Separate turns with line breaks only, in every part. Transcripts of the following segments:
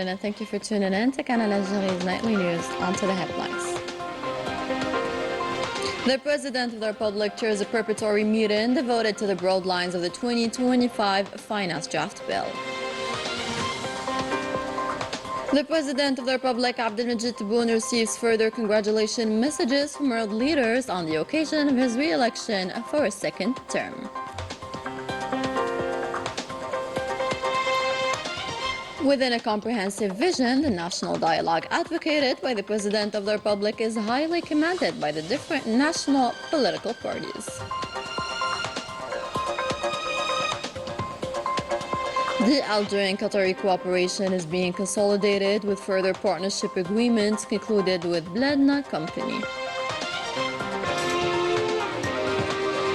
and thank you for tuning in to Canal Algérie's nightly news. On to the headlines. The President of the Republic chairs a preparatory meeting devoted to the broad lines of the 2025 finance draft bill. The President of the Republic, Abdelmajid Tebboune, receives further congratulation messages from world leaders on the occasion of his re-election for a second term. Within a comprehensive vision, the national dialogue advocated by the President of the Republic is highly commended by the different national political parties. The Algerian-Qatari cooperation is being consolidated with further partnership agreements concluded with Bledna Company.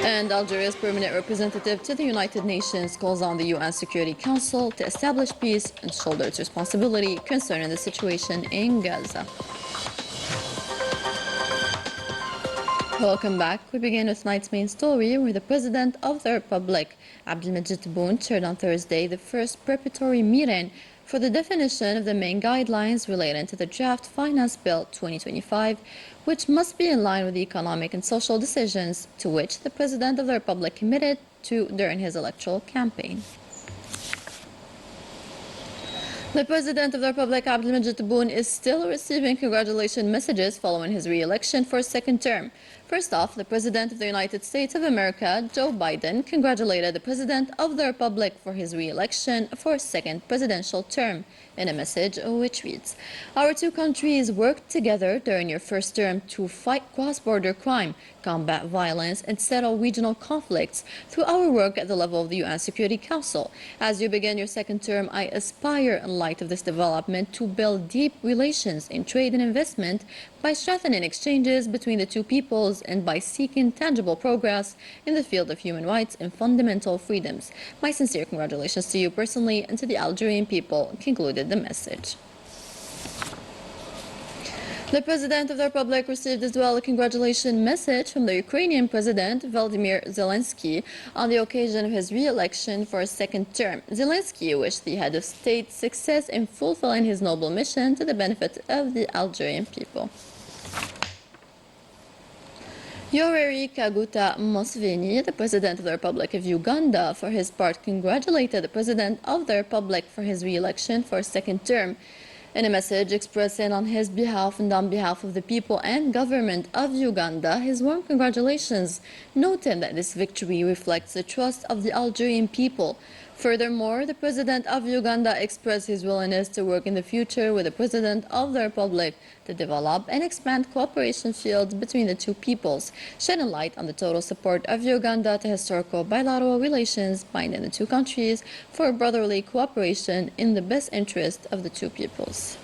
And Algeria's permanent representative to the United Nations calls on the UN Security Council to establish peace and shoulder its responsibility concerning the situation in Gaza. Welcome back. We begin with tonight's main story, where the President of the Republic, Abdelmajid Tebboune, chaired on Thursday the first preparatory meeting for the definition of the main guidelines relating to the draft Finance Bill 2025, which must be in line with the economic and social decisions to which the President of the Republic committed to during his electoral campaign. The President of the Republic, Abdelmajid Tebboune, is still receiving congratulation messages following his re-election for a second term. First off, the President of the United States of America, Joe Biden, congratulated the President of the Republic for his re-election for a second presidential term in a message which reads, "Our two countries worked together during your first term to fight cross-border crime, combat violence, and settle regional conflicts through our work at the level of the UN Security Council. As you begin your second term, I aspire, in light of this development, to build deep relations in trade and investment by strengthening exchanges between the two peoples and by seeking tangible progress in the field of human rights and fundamental freedoms. My sincere congratulations to you personally and to the Algerian people," concluded the message. The President of the Republic received as well a congratulation message from the Ukrainian President, Volodymyr Zelensky, on the occasion of his re-election for a second term. Zelensky wished the head of state success in fulfilling his noble mission to the benefit of the Algerian people. Yoweri Kaguta Museveni, the President of the Republic of Uganda, for his part congratulated the President of the Republic for his re-election for a second term. In a message expressing on his behalf and on behalf of the people and government of Uganda his warm congratulations, noting that this victory reflects the trust of the Algerian people. Furthermore, the President of Uganda expressed his willingness to work in the future with the President of the Republic to develop and expand cooperation fields between the two peoples, shedding light on the total support of Uganda to historical bilateral relations binding the two countries for brotherly cooperation in the best interest of the two peoples.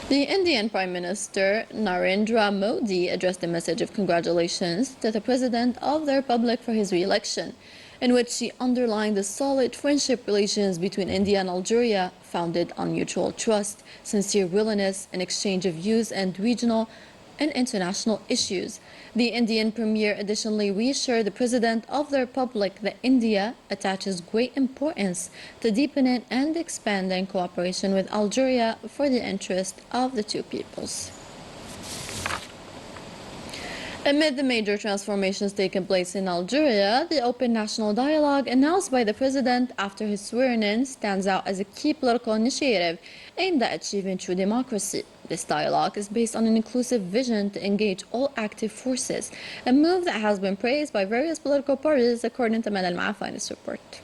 The Indian Prime Minister Narendra Modi addressed a message of congratulations to the President of the Republic for his re-election, in which she underlined the solid friendship relations between India and Algeria, founded on mutual trust, sincere willingness, and exchange of views and regional and international issues. The Indian Premier additionally reassured the President of the Republic that India attaches great importance to deepening and expanding cooperation with Algeria for the interest of the two peoples. Amid the major transformations taking place in Algeria, the open national dialogue announced by the President after his swearing-in stands out as a key political initiative aimed at achieving true democracy. This dialogue is based on an inclusive vision to engage all active forces, a move that has been praised by various political parties, according to Manal Maafa in this report.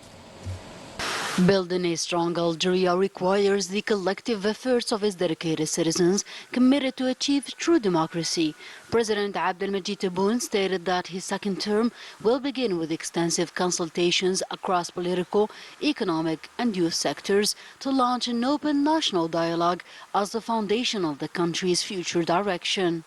Building a strong Algeria requires the collective efforts of its dedicated citizens committed to achieve true democracy. President Abdelmajid Tebboune stated that his second term will begin with extensive consultations across political, economic and youth sectors to launch an open national dialogue as the foundation of the country's future direction.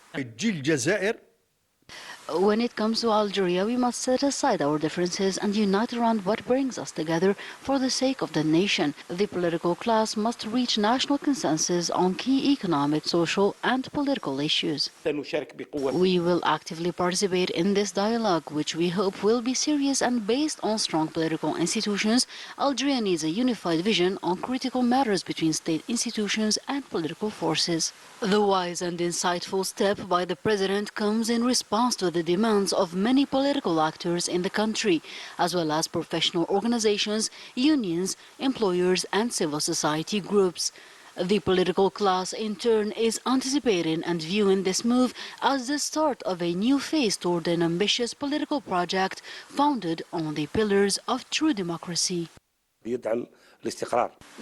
When it comes to Algeria, we must set aside our differences and unite around what brings us together for the sake of the nation. The political class must reach national consensus on key economic, social, and political issues. We will actively participate in this dialogue, which we hope will be serious and based on strong political institutions. Algeria needs a unified vision on critical matters between state institutions and political forces. The wise and insightful step by the president comes in response to the demands of many political actors in the country, as well as professional organizations, unions, employers, and civil society groups. The political class, in turn, is anticipating and viewing this move as the start of a new phase toward an ambitious political project founded on the pillars of true democracy.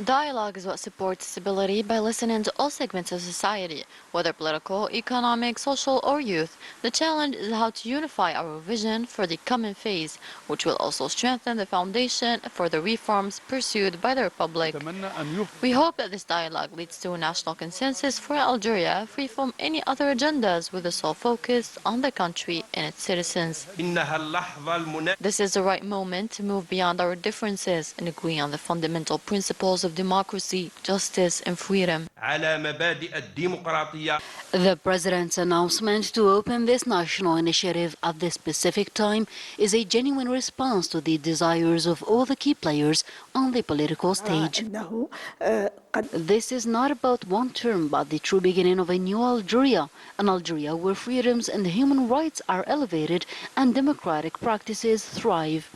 Dialogue is what supports stability by listening to all segments of society, whether political, economic, social, or youth. The challenge is how to unify our vision for the coming phase, which will also strengthen the foundation for the reforms pursued by the Republic. We hope that this dialogue leads to a national consensus for Algeria, free from any other agendas, with the sole focus on the country and its citizens. This is the right moment to move beyond our differences and agree on the fundamental principles of democracy, justice, and freedom.
The president's announcement to open this national initiative at this specific time is a genuine response to the desires of all the key players on the political stage. This is not about one term, but the true beginning of a new Algeria, an Algeria where freedoms and human rights are elevated and democratic practices thrive.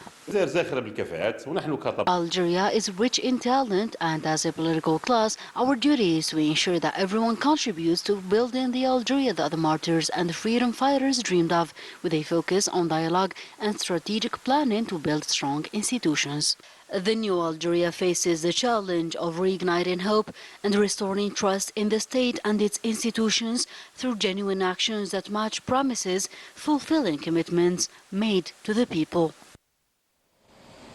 Algeria is rich in talent, and as a political class, our duty is to ensure that everyone contributes to building the Algeria that the martyrs and the freedom fighters dreamed of, with a focus on dialogue and strategic planning to build strong institutions. The new Algeria faces the challenge of reigniting hope and restoring trust in the state and its institutions through genuine actions that match promises, fulfilling commitments made to the people.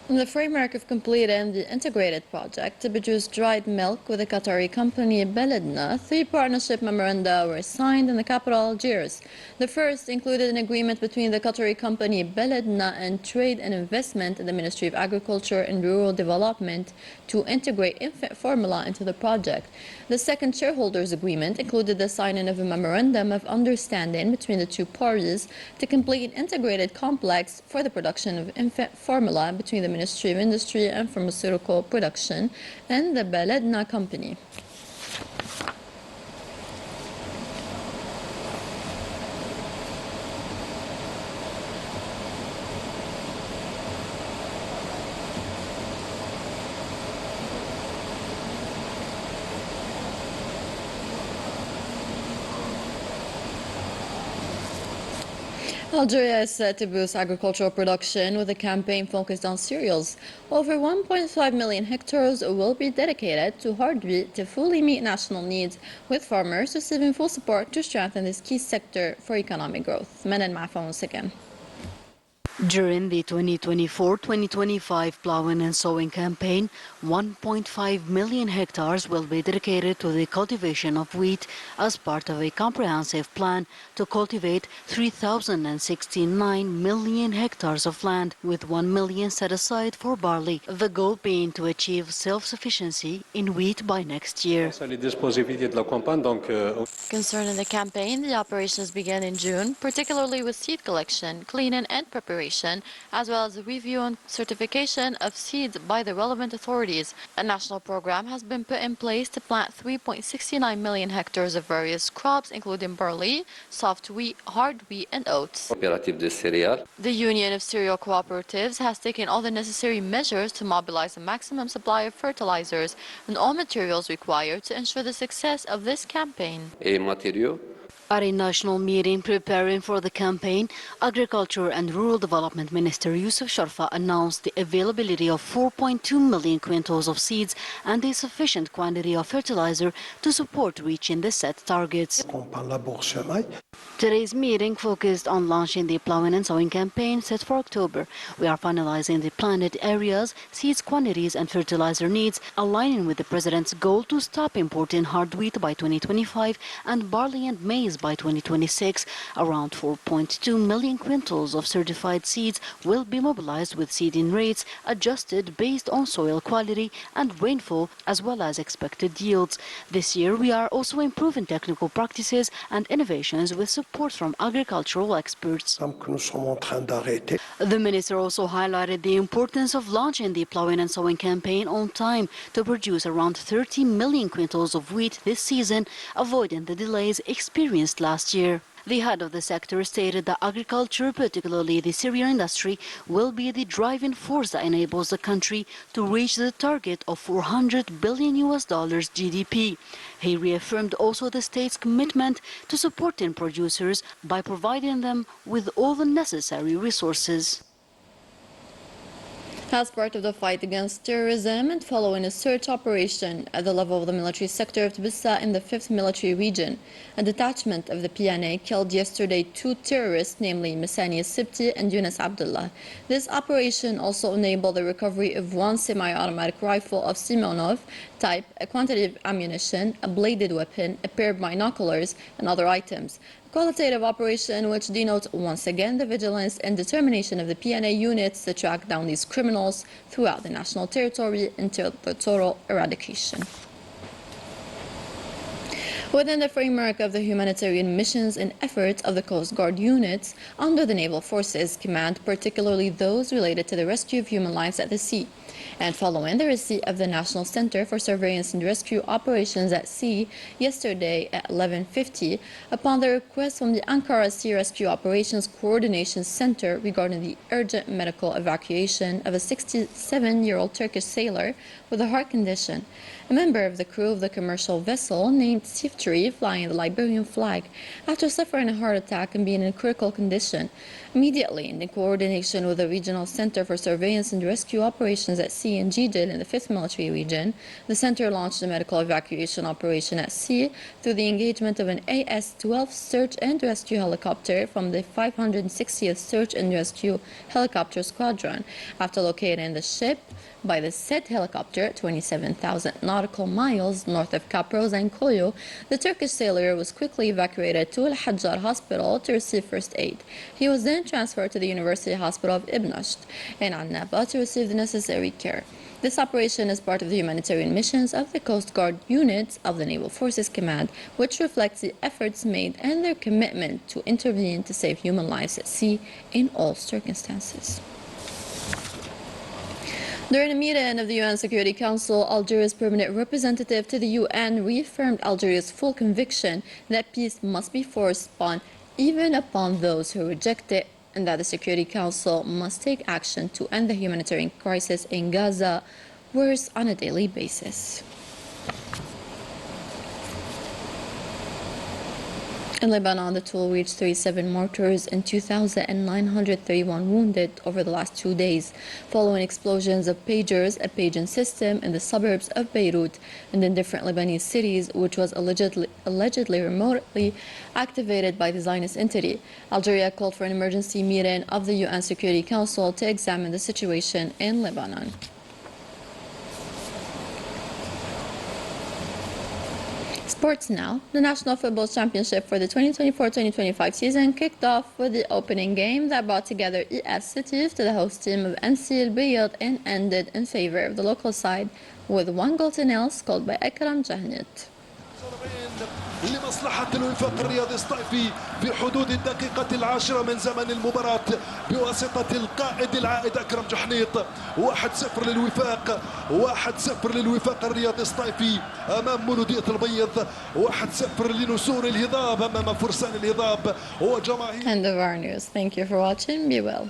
In the framework of completing the integrated project to produce dried milk with the Qatari company Beledna, 3 partnership memoranda were signed in the capital Algiers. The first included an agreement between the Qatari company Beledna and Trade and Investment and the Ministry of Agriculture and Rural Development to integrate infant formula into the project. The second shareholders agreement included the signing of a memorandum of understanding between the 2 parties to complete an integrated complex for the production of infant formula between the Ministry of Industry and Pharmaceutical Production and the Beledna company. Algeria is set to boost agricultural production with a campaign focused on cereals. Over 1.5 million hectares will be dedicated to hard wheat to fully meet national needs, with farmers receiving full support to strengthen this key sector for economic growth. Manan Ma'afon once again.
During the 2024-2025 plowing and sowing campaign, 1.5 million hectares will be dedicated to the cultivation of wheat as part of a comprehensive plan to cultivate 3,069 million hectares of land, with 1 million set aside for barley, the goal being to achieve self-sufficiency in wheat by next year.
Concerning the campaign, the operations began in June, particularly with seed collection, cleaning, and preparation, as well as the review and certification of seeds by the relevant authorities. A national program has been put in place to plant 3.69 million hectares of various crops, including barley, soft wheat, hard wheat, and oats. The Union of Cereal Cooperatives has taken all the necessary measures to mobilize a maximum supply of fertilizers and all materials required to ensure the success of this campaign.
At a national meeting preparing for the campaign, Agriculture and Rural Development Minister Yusuf Sharfa announced the availability of 4.2 million quintals of seeds and a sufficient quantity of fertilizer to support reaching the set targets. Today's meeting focused on launching the plowing and sowing campaign set for October. We are finalizing the planned areas, seeds quantities, and fertilizer needs, aligning with the President's goal to stop importing hard wheat by 2025 and barley and maize by 2026, around 4.2 million quintals of certified seeds will be mobilized with seeding rates adjusted based on soil quality and rainfall as well as expected yields. This year we are also improving technical practices and innovations with support from agricultural experts. The minister also highlighted the importance of launching the plowing and sowing campaign on time to produce around 30 million quintals of wheat this season, avoiding the delays experienced last year. The head of the sector stated that agriculture, particularly the cereal industry, will be the driving force that enables the country to reach the target of $400 billion GDP. He reaffirmed also the state's commitment to supporting producers by providing them with all the necessary resources.
As part of the fight against terrorism and following a search operation at the level of the military sector of Tbissa in the 5th Military Region, a detachment of the PNA killed yesterday 2 terrorists, namely Masani Sibti and Yunus Abdullah. This operation also enabled the recovery of 1 semi-automatic rifle of Simonov type, a quantity of ammunition, a bladed weapon, a pair of binoculars, and other items. Qualitative operation which denotes once again the vigilance and determination of the PNA units to track down these criminals throughout the national territory until the total eradication. Within the framework of the humanitarian missions and efforts of the Coast Guard units under the Naval Forces Command, particularly those related to the rescue of human lives at the sea, and following the receipt of the National Center for Surveillance and Rescue Operations at Sea yesterday at 11:50, upon the request from the Ankara Sea Rescue Operations Coordination Center regarding the urgent medical evacuation of a 67-year-old Turkish sailor with a heart condition, a member of the crew of the commercial vessel named Siftri, flying the Liberian flag, after suffering a heart attack and being in critical condition. Immediately, in coordination with the Regional Center for Surveillance and Rescue Operations at Sea in Jidil in the 5th Military Region, the center launched a medical evacuation operation at sea through the engagement of an AS-12 search and rescue helicopter from the 560th Search and Rescue Helicopter Squadron. After locating the ship by the said helicopter at 27,000 nautical miles north of Kapros and Koyo, the Turkish sailor was quickly evacuated to Al Hajjar Hospital to receive first aid. He was then transferred to the University Hospital of Ibn Ashd in Annaba to receive the necessary care. This operation is part of the humanitarian missions of the Coast Guard units of the Naval Forces Command, which reflects the efforts made and their commitment to intervene to save human lives at sea in all circumstances. During a meeting of the UN Security Council, Algeria's permanent representative to the UN reaffirmed Algeria's full conviction that peace must be forced upon even upon those who reject it, and that the Security Council must take action to end the humanitarian crisis in Gaza, worse on a daily basis. In Lebanon, the toll reached 37 martyrs and 2,931 wounded over the last 2 days, following explosions of pagers, a paging system in the suburbs of Beirut and in different Lebanese cities, which was allegedly remotely activated by the Zionist entity. Algeria called for an emergency meeting of the UN Security Council to examine the situation in Lebanon. Sports now. The National Football Championship for the 2024-2025 season kicked off with the opening game that brought together ES Sétif to the host team of NC El Bayad and ended in favor of the local side with 1-0 scored by Akram Jahnit.
لمصلحة الوفاق الرياضي الصيفي في حدود الدقيقة 10 من زمن المباراة بواسطة القائد العائد أكرم جحنيط. 1-0 للوفاق، 1-0 للوفاق الرياضي الصيفي أمام مولودية البيض، 1-0 لنسور الهضاب أمام فرسان الهضاب وجماهير.
End of our news. Thank you for watching. Be well.